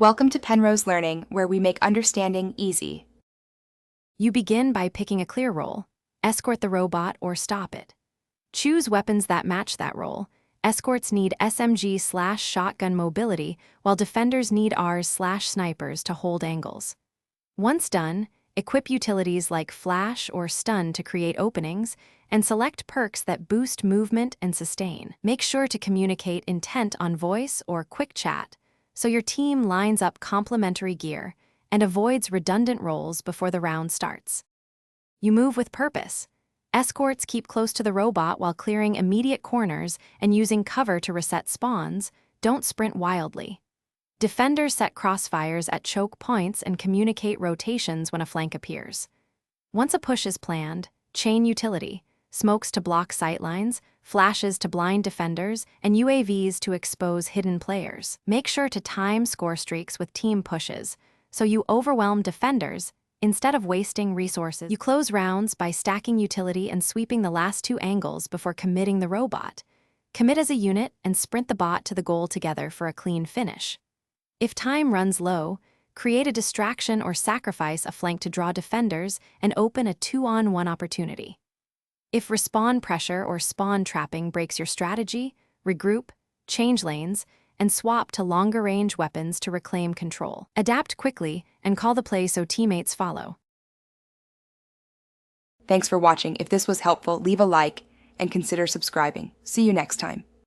Welcome to Penrose Learning, where we make understanding easy. You begin by picking a clear role, escort the robot or stop it. Choose weapons that match that role. Escorts need SMG/shotgun mobility, while defenders need Rs/snipers to hold angles. Once done, equip utilities like flash or stun to create openings, and select perks that boost movement and sustain. Make sure to communicate intent on voice or quick chat, so your team lines up complementary gear and avoids redundant roles before the round starts. You move with purpose. Escorts keep close to the robot while clearing immediate corners and using cover to reset spawns. Don't sprint wildly. Defenders set crossfires at choke points and communicate rotations when a flank appears. Once a push is planned, chain utility, smokes to block sightlines, flashes to blind defenders, and UAVs to expose hidden players. Make sure to time score streaks with team pushes, so you overwhelm defenders instead of wasting resources. You close rounds by stacking utility and sweeping the last two angles before committing the robot. Commit as a unit and sprint the bot to the goal together for a clean finish. If time runs low, create a distraction or sacrifice a flank to draw defenders and open a 2-on-1 opportunity. If respawn pressure or spawn trapping breaks your strategy, regroup, change lanes, and swap to longer-range weapons to reclaim control. Adapt quickly and call the play so teammates follow. Thanks for watching. If this was helpful, leave a like and consider subscribing. See you next time.